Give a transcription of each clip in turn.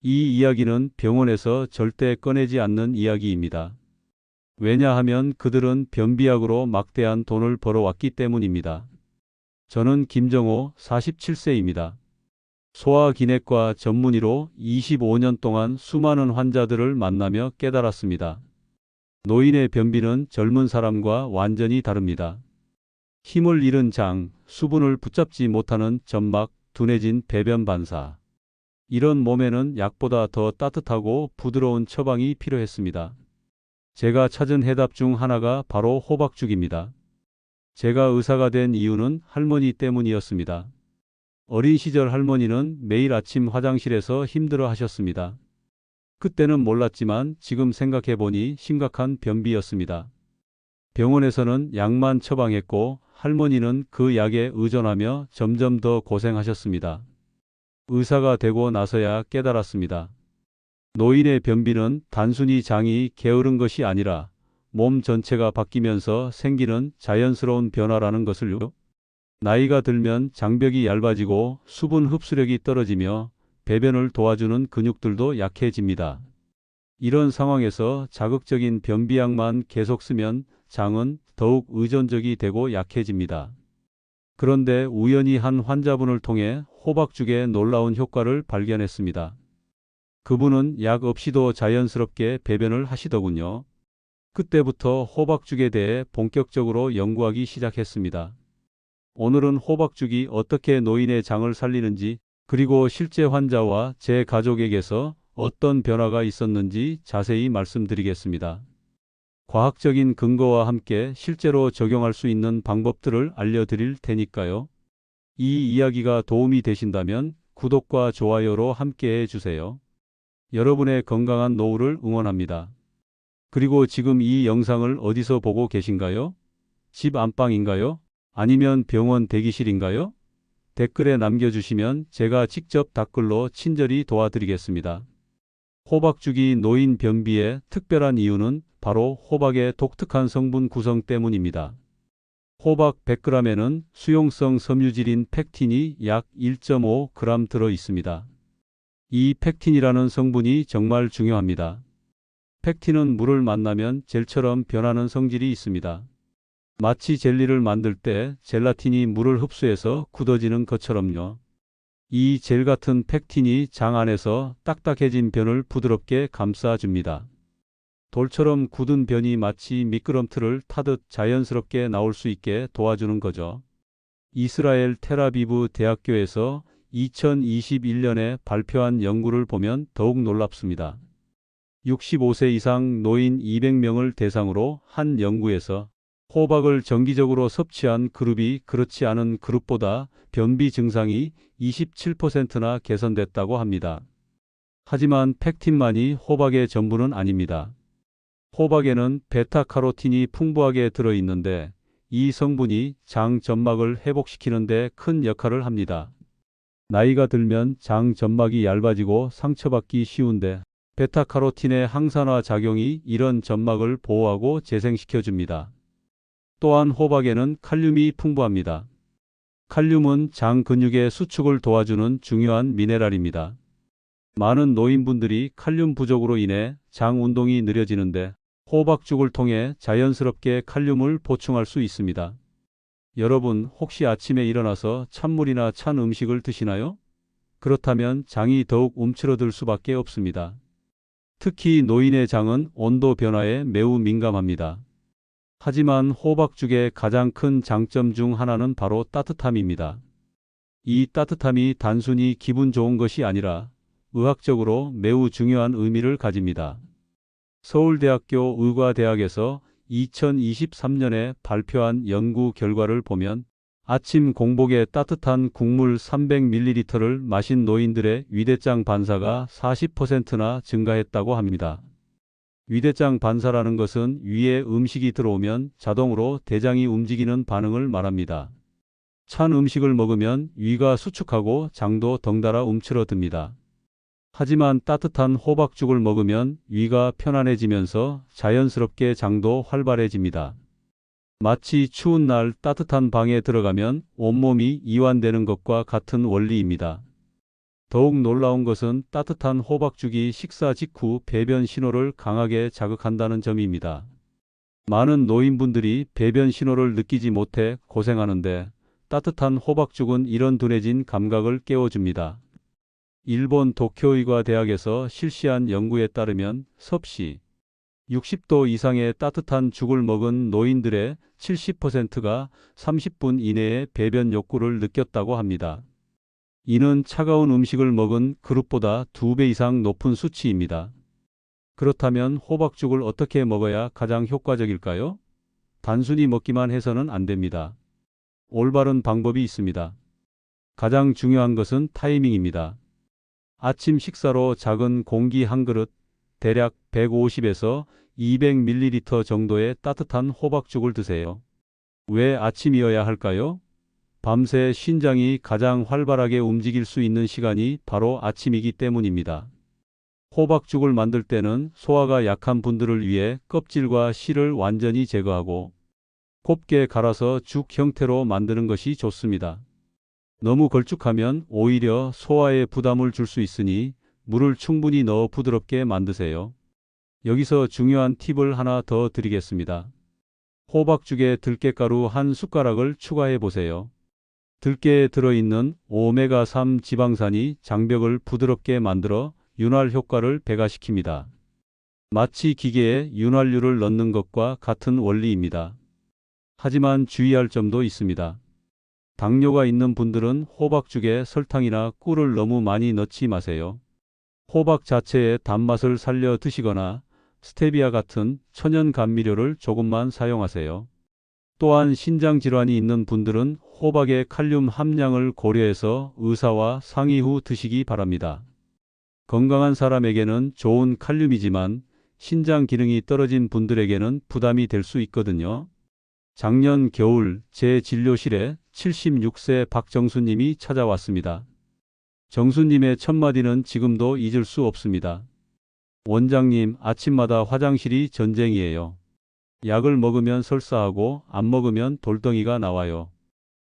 이 이야기는 병원에서 절대 꺼내지 않는 이야기입니다. 왜냐하면 그들은 변비약으로 막대한 돈을 벌어왔기 때문입니다. 저는 김정호 47세입니다. 소아기내과 전문의로 25년 동안 수많은 환자들을 만나며 깨달았습니다. 노인의 변비는 젊은 사람과 완전히 다릅니다. 힘을 잃은 장, 수분을 붙잡지 못하는 점막, 둔해진 배변 반사. 이런 몸에는 약보다 더 따뜻하고 부드러운 처방이 필요했습니다. 제가 찾은 해답 중 하나가 바로 호박죽입니다. 제가 의사가 된 이유는 할머니 때문이었습니다. 어린 시절 할머니는 매일 아침 화장실에서 힘들어 하셨습니다. 그때는 몰랐지만 지금 생각해보니 심각한 변비였습니다. 병원에서는 약만 처방했고 할머니는 그 약에 의존하며 점점 더 고생하셨습니다. 의사가 되고 나서야 깨달았습니다. 노인의 변비는 단순히 장이 게으른 것이 아니라 몸 전체가 바뀌면서 생기는 자연스러운 변화라는 것을요. 나이가 들면 장벽이 얇아지고 수분 흡수력이 떨어지며 배변을 도와주는 근육들도 약해집니다. 이런 상황에서 자극적인 변비약만 계속 쓰면 장은 더욱 의존적이 되고 약해집니다. 그런데 우연히 한 환자분을 통해 호박죽의 놀라운 효과를 발견했습니다. 그분은 약 없이도 자연스럽게 배변을 하시더군요. 그때부터 호박죽에 대해 본격적으로 연구하기 시작했습니다. 오늘은 호박죽이 어떻게 노인의 장을 살리는지, 그리고 실제 환자와 제 가족에게서 어떤 변화가 있었는지 자세히 말씀드리겠습니다. 과학적인 근거와 함께 실제로 적용할 수 있는 방법들을 알려드릴 테니까요. 이 이야기가 도움이 되신다면 구독과 좋아요로 함께 해주세요. 여러분의 건강한 노후를 응원합니다. 그리고 지금 이 영상을 어디서 보고 계신가요? 집 안방인가요? 아니면 병원 대기실인가요? 댓글에 남겨주시면 제가 직접 답글로 친절히 도와드리겠습니다. 호박죽이 노인 변비에 특별한 이유는 바로 호박의 독특한 성분 구성 때문입니다. 호박 100g에는 수용성 섬유질인 펙틴이 약 1.5g 들어 있습니다. 이 펙틴이라는 성분이 정말 중요합니다. 펙틴은 물을 만나면 젤처럼 변하는 성질이 있습니다. 마치 젤리를 만들 때 젤라틴이 물을 흡수해서 굳어지는 것처럼요. 이 젤 같은 펙틴이 장 안에서 딱딱해진 변을 부드럽게 감싸줍니다. 돌처럼 굳은 변이 마치 미끄럼틀을 타듯 자연스럽게 나올 수 있게 도와주는 거죠. 이스라엘 텔아비브 대학교에서 2021년에 발표한 연구를 보면 더욱 놀랍습니다. 65세 이상 노인 200명을 대상으로 한 연구에서 호박을 정기적으로 섭취한 그룹이 그렇지 않은 그룹보다 변비 증상이 27%나 개선됐다고 합니다. 하지만 펙틴만이 호박의 전부는 아닙니다. 호박에는 베타카로틴이 풍부하게 들어있는데 이 성분이 장 점막을 회복시키는 데 큰 역할을 합니다. 나이가 들면 장 점막이 얇아지고 상처받기 쉬운데 베타카로틴의 항산화 작용이 이런 점막을 보호하고 재생시켜줍니다. 또한 호박에는 칼륨이 풍부합니다. 칼륨은 장 근육의 수축을 도와주는 중요한 미네랄입니다. 많은 노인분들이 칼륨 부족으로 인해 장 운동이 느려지는데 호박죽을 통해 자연스럽게 칼륨을 보충할 수 있습니다. 여러분, 혹시 아침에 일어나서 찬물이나 찬 음식을 드시나요? 그렇다면 장이 더욱 움츠러들 수밖에 없습니다. 특히 노인의 장은 온도 변화에 매우 민감합니다. 하지만 호박죽의 가장 큰 장점 중 하나는 바로 따뜻함입니다. 이 따뜻함이 단순히 기분 좋은 것이 아니라 의학적으로 매우 중요한 의미를 가집니다. 서울대학교 의과대학에서 2023년에 발표한 연구 결과를 보면 아침 공복에 따뜻한 국물 300ml를 마신 노인들의 위대장 반사가 40%나 증가했다고 합니다. 위대장 반사라는 것은 위에 음식이 들어오면 자동으로 대장이 움직이는 반응을 말합니다. 찬 음식을 먹으면 위가 수축하고 장도 덩달아 움츠러듭니다. 하지만 따뜻한 호박죽을 먹으면 위가 편안해지면서 자연스럽게 장도 활발해집니다. 마치 추운 날 따뜻한 방에 들어가면 온몸이 이완되는 것과 같은 원리입니다. 더욱 놀라운 것은 따뜻한 호박죽이 식사 직후 배변 신호를 강하게 자극한다는 점입니다. 많은 노인분들이 배변 신호를 느끼지 못해 고생하는데 따뜻한 호박죽은 이런 둔해진 감각을 깨워줍니다. 일본 도쿄의과대학에서 실시한 연구에 따르면 섭씨 60도 이상의 따뜻한 죽을 먹은 노인들의 70%가 30분 이내에 배변 욕구를 느꼈다고 합니다. 이는 차가운 음식을 먹은 그룹보다 2배 이상 높은 수치입니다. 그렇다면 호박죽을 어떻게 먹어야 가장 효과적일까요? 단순히 먹기만 해서는 안 됩니다. 올바른 방법이 있습니다. 가장 중요한 것은 타이밍입니다. 아침 식사로 작은 공기 한 그릇, 대략 150에서 200ml 정도의 따뜻한 호박죽을 드세요. 왜 아침이어야 할까요? 밤새 신장이 가장 활발하게 움직일 수 있는 시간이 바로 아침이기 때문입니다. 호박죽을 만들 때는 소화가 약한 분들을 위해 껍질과 씨를 완전히 제거하고 곱게 갈아서 죽 형태로 만드는 것이 좋습니다. 너무 걸쭉하면 오히려 소화에 부담을 줄 수 있으니 물을 충분히 넣어 부드럽게 만드세요. 여기서 중요한 팁을 하나 더 드리겠습니다. 호박죽에 들깨가루 한 숟가락을 추가해 보세요. 들깨에 들어있는 오메가3 지방산이 장벽을 부드럽게 만들어 윤활 효과를 배가시킵니다. 마치 기계에 윤활유를 넣는 것과 같은 원리입니다. 하지만 주의할 점도 있습니다. 당뇨가 있는 분들은 호박죽에 설탕이나 꿀을 너무 많이 넣지 마세요. 호박 자체의 단맛을 살려 드시거나 스테비아 같은 천연 감미료를 조금만 사용하세요. 또한 신장 질환이 있는 분들은 호박의 칼륨 함량을 고려해서 의사와 상의 후 드시기 바랍니다. 건강한 사람에게는 좋은 칼륨이지만 신장 기능이 떨어진 분들에게는 부담이 될 수 있거든요. 작년 겨울 제 진료실에 76세 박정수님이 찾아왔습니다. 정수님의 첫마디는 지금도 잊을 수 없습니다. 원장님, 아침마다 화장실이 전쟁이에요. 약을 먹으면 설사하고 안 먹으면 돌덩이가 나와요.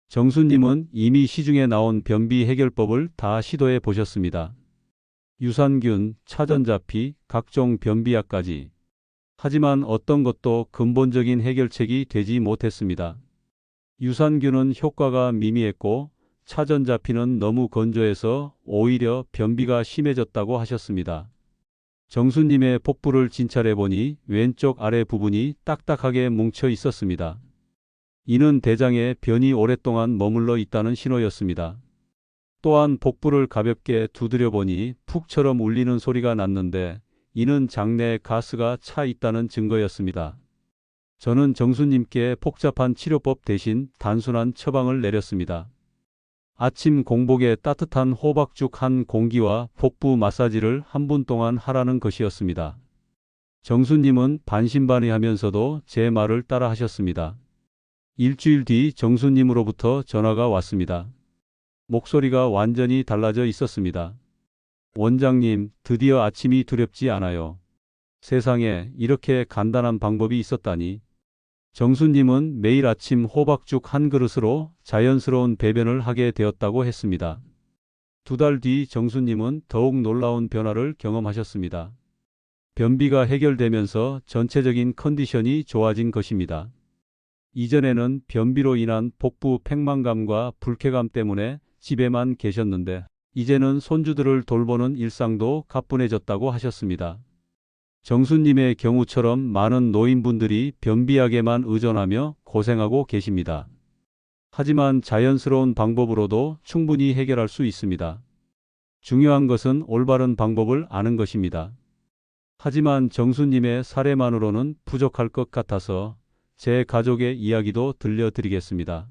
정수님은 이미 시중에 나온 변비 해결법을 다 시도해 보셨습니다. 유산균, 차전자피, 각종 변비약까지. 하지만 어떤 것도 근본적인 해결책이 되지 못했습니다. 유산균은 효과가 미미했고 차전자피는 너무 건조해서 오히려 변비가 심해졌다고 하셨습니다. 정수님의 복부를 진찰해 보니 왼쪽 아래 부분이 딱딱하게 뭉쳐 있었습니다. 이는 대장에 변이 오랫동안 머물러 있다는 신호였습니다. 또한 복부를 가볍게 두드려 보니 푹처럼 울리는 소리가 났는데 이는 장내에 가스가 차 있다는 증거였습니다. 저는 정수님께 복잡한 치료법 대신 단순한 처방을 내렸습니다. 아침 공복에 따뜻한 호박죽 한 공기와 복부 마사지를 한 분 동안 하라는 것이었습니다. 정수님은 반신반의하면서도 제 말을 따라 하셨습니다. 일주일 뒤 정수님으로부터 전화가 왔습니다. 목소리가 완전히 달라져 있었습니다. 원장님, 드디어 아침이 두렵지 않아요. 세상에 이렇게 간단한 방법이 있었다니. 정수님은 매일 아침 호박죽 한 그릇으로 자연스러운 배변을 하게 되었다고 했습니다. 2달 뒤 정수님은 더욱 놀라운 변화를 경험하셨습니다. 변비가 해결되면서 전체적인 컨디션이 좋아진 것입니다. 이전에는 변비로 인한 복부 팽만감과 불쾌감 때문에 집에만 계셨는데 이제는 손주들을 돌보는 일상도 가뿐해졌다고 하셨습니다. 정수님의 경우처럼 많은 노인분들이 변비약에만 의존하며 고생하고 계십니다. 하지만 자연스러운 방법으로도 충분히 해결할 수 있습니다. 중요한 것은 올바른 방법을 아는 것입니다. 하지만 정수님의 사례만으로는 부족할 것 같아서 제 가족의 이야기도 들려드리겠습니다.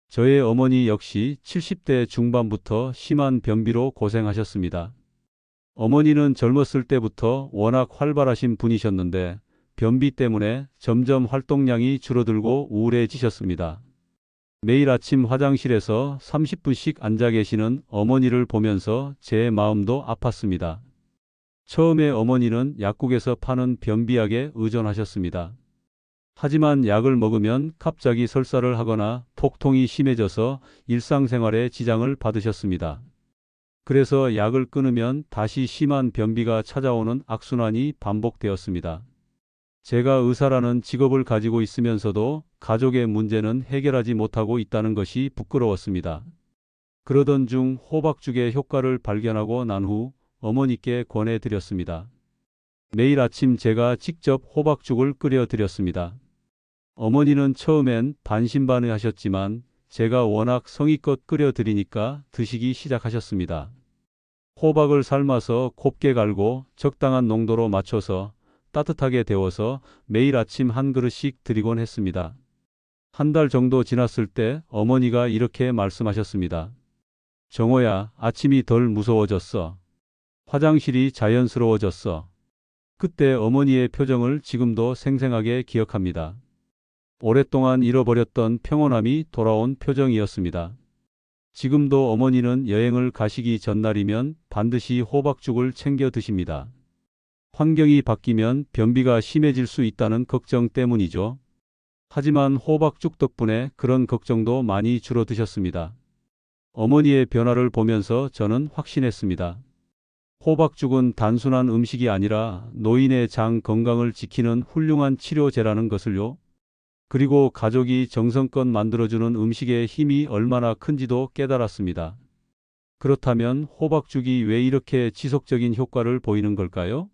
저의 어머니 역시 70대 중반부터 심한 변비로 고생하셨습니다. 어머니는 젊었을 때부터 워낙 활발하신 분이셨는데 변비 때문에 점점 활동량이 줄어들고 우울해지셨습니다. 매일 아침 화장실에서 30분씩 앉아 계시는 어머니를 보면서 제 마음도 아팠습니다. 처음에 어머니는 약국에서 파는 변비약에 의존하셨습니다. 하지만 약을 먹으면 갑자기 설사를 하거나 복통이 심해져서 일상생활에 지장을 받으셨습니다. 그래서 약을 끊으면 다시 심한 변비가 찾아오는 악순환이 반복되었습니다. 제가 의사라는 직업을 가지고 있으면서도 가족의 문제는 해결하지 못하고 있다는 것이 부끄러웠습니다. 그러던 중 호박죽의 효과를 발견하고 난 후 어머니께 권해드렸습니다. 매일 아침 제가 직접 호박죽을 끓여 드렸습니다. 어머니는 처음엔 반신반의하셨지만 제가 워낙 성의껏 끓여 드리니까 드시기 시작하셨습니다. 호박을 삶아서 곱게 갈고 적당한 농도로 맞춰서 따뜻하게 데워서 매일 아침 한 그릇씩 드리곤 했습니다. 한 달 정도 지났을 때 어머니가 이렇게 말씀하셨습니다. 정호야, 아침이 덜 무서워졌어. 화장실이 자연스러워졌어. 그때 어머니의 표정을 지금도 생생하게 기억합니다. 오랫동안 잃어버렸던 평온함이 돌아온 표정이었습니다. 지금도 어머니는 여행을 가시기 전날이면 반드시 호박죽을 챙겨 드십니다. 환경이 바뀌면 변비가 심해질 수 있다는 걱정 때문이죠. 하지만 호박죽 덕분에 그런 걱정도 많이 줄어드셨습니다. 어머니의 변화를 보면서 저는 확신했습니다. 호박죽은 단순한 음식이 아니라 노인의 장 건강을 지키는 훌륭한 치료제라는 것을요. 그리고 가족이 정성껏 만들어주는 음식의 힘이 얼마나 큰지도 깨달았습니다. 그렇다면 호박죽이 왜 이렇게 지속적인 효과를 보이는 걸까요?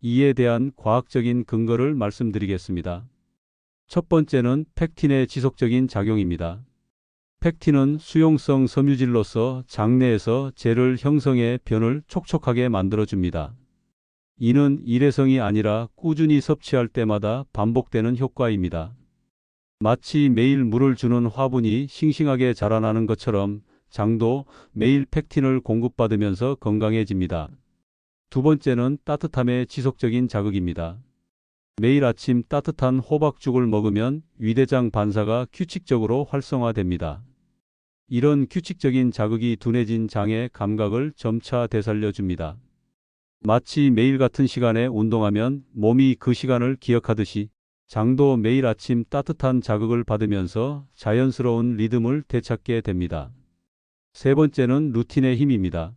이에 대한 과학적인 근거를 말씀드리겠습니다. 첫 번째는 펙틴의 지속적인 작용입니다. 펙틴은 수용성 섬유질로서 장내에서 젤을 형성해 변을 촉촉하게 만들어줍니다. 이는 일회성이 아니라 꾸준히 섭취할 때마다 반복되는 효과입니다. 마치 매일 물을 주는 화분이 싱싱하게 자라나는 것처럼 장도 매일 펙틴을 공급받으면서 건강해집니다. 두 번째는 따뜻함의 지속적인 자극입니다. 매일 아침 따뜻한 호박죽을 먹으면 위대장 반사가 규칙적으로 활성화됩니다. 이런 규칙적인 자극이 둔해진 장의 감각을 점차 되살려줍니다. 마치 매일 같은 시간에 운동하면 몸이 그 시간을 기억하듯이 장도 매일 아침 따뜻한 자극을 받으면서 자연스러운 리듬을 되찾게 됩니다. 세 번째는 루틴의 힘입니다.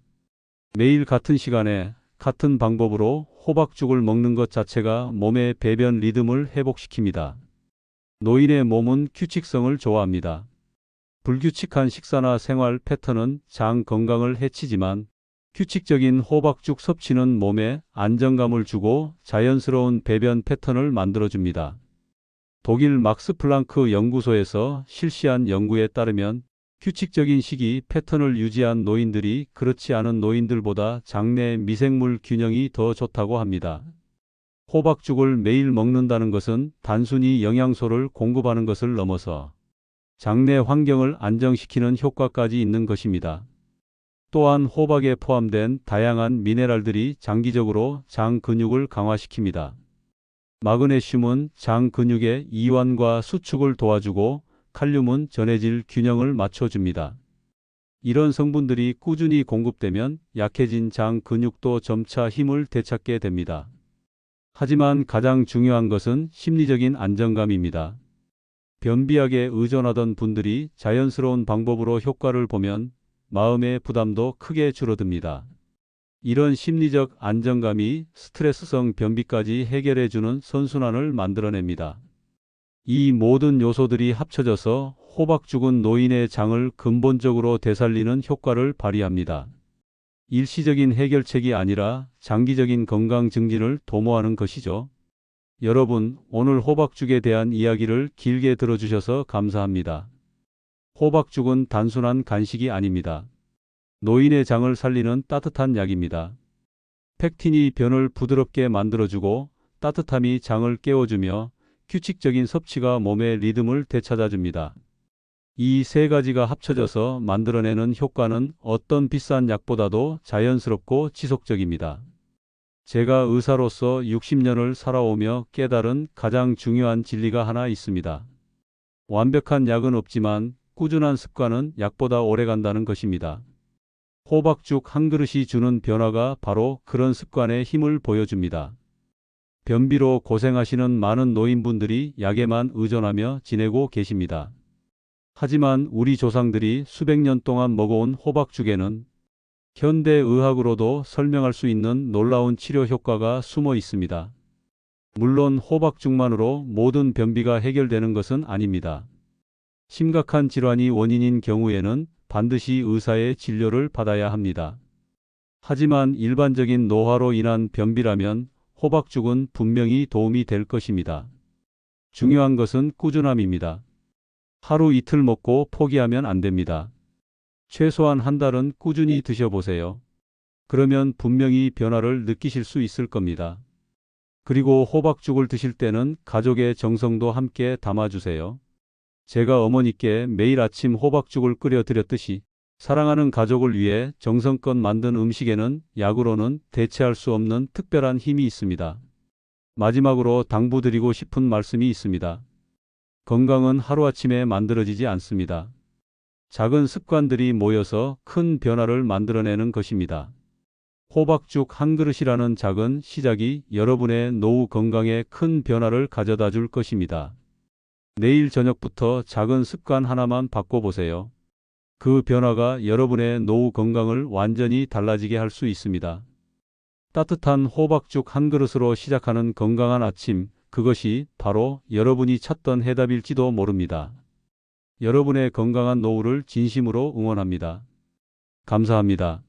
매일 같은 시간에 같은 방법으로 호박죽을 먹는 것 자체가 몸의 배변 리듬을 회복시킵니다. 노인의 몸은 규칙성을 좋아합니다. 불규칙한 식사나 생활 패턴은 장 건강을 해치지만 규칙적인 호박죽 섭취는 몸에 안정감을 주고 자연스러운 배변 패턴을 만들어줍니다. 독일 막스 플랑크 연구소에서 실시한 연구에 따르면 규칙적인 식이 패턴을 유지한 노인들이 그렇지 않은 노인들보다 장내 미생물 균형이 더 좋다고 합니다. 호박죽을 매일 먹는다는 것은 단순히 영양소를 공급하는 것을 넘어서 장내 환경을 안정시키는 효과까지 있는 것입니다. 또한 호박에 포함된 다양한 미네랄들이 장기적으로 장 근육을 강화시킵니다. 마그네슘은 장 근육의 이완과 수축을 도와주고 칼륨은 전해질 균형을 맞춰줍니다. 이런 성분들이 꾸준히 공급되면 약해진 장 근육도 점차 힘을 되찾게 됩니다. 하지만 가장 중요한 것은 심리적인 안정감입니다. 변비약에 의존하던 분들이 자연스러운 방법으로 효과를 보면 마음의 부담도 크게 줄어듭니다. 이런 심리적 안정감이 스트레스성 변비까지 해결해주는 선순환을 만들어냅니다. 이 모든 요소들이 합쳐져서 호박죽은 노인의 장을 근본적으로 되살리는 효과를 발휘합니다. 일시적인 해결책이 아니라 장기적인 건강 증진을 도모하는 것이죠. 여러분, 오늘 호박죽에 대한 이야기를 길게 들어주셔서 감사합니다. 호박죽은 단순한 간식이 아닙니다. 노인의 장을 살리는 따뜻한 약입니다. 펙틴이 변을 부드럽게 만들어주고 따뜻함이 장을 깨워주며 규칙적인 섭취가 몸의 리듬을 되찾아줍니다. 이 세 가지가 합쳐져서 만들어내는 효과는 어떤 비싼 약보다도 자연스럽고 지속적입니다. 제가 의사로서 60년을 살아오며 깨달은 가장 중요한 진리가 하나 있습니다. 완벽한 약은 없지만 꾸준한 습관은 약보다 오래 간다는 것입니다. 호박죽 한 그릇이 주는 변화가 바로 그런 습관의 힘을 보여줍니다. 변비로 고생하시는 많은 노인분들이 약에만 의존하며 지내고 계십니다. 하지만 우리 조상들이 수백 년 동안 먹어온 호박죽에는 현대 의학으로도 설명할 수 있는 놀라운 치료 효과가 숨어 있습니다. 물론 호박죽만으로 모든 변비가 해결되는 것은 아닙니다. 심각한 질환이 원인인 경우에는 반드시 의사의 진료를 받아야 합니다. 하지만 일반적인 노화로 인한 변비라면 호박죽은 분명히 도움이 될 것입니다. 중요한 것은 꾸준함입니다. 하루 이틀 먹고 포기하면 안 됩니다. 최소한 한 달은 꾸준히 드셔보세요. 그러면 분명히 변화를 느끼실 수 있을 겁니다. 그리고 호박죽을 드실 때는 가족의 정성도 함께 담아주세요. 제가 어머니께 매일 아침 호박죽을 끓여 드렸듯이 사랑하는 가족을 위해 정성껏 만든 음식에는 약으로는 대체할 수 없는 특별한 힘이 있습니다. 마지막으로 당부드리고 싶은 말씀이 있습니다. 건강은 하루아침에 만들어지지 않습니다. 작은 습관들이 모여서 큰 변화를 만들어내는 것입니다. 호박죽 한 그릇이라는 작은 시작이 여러분의 노후 건강에 큰 변화를 가져다 줄 것입니다. 내일 저녁부터 작은 습관 하나만 바꿔보세요. 그 변화가 여러분의 노후 건강을 완전히 달라지게 할 수 있습니다. 따뜻한 호박죽 한 그릇으로 시작하는 건강한 아침, 그것이 바로 여러분이 찾던 해답일지도 모릅니다. 여러분의 건강한 노후를 진심으로 응원합니다. 감사합니다.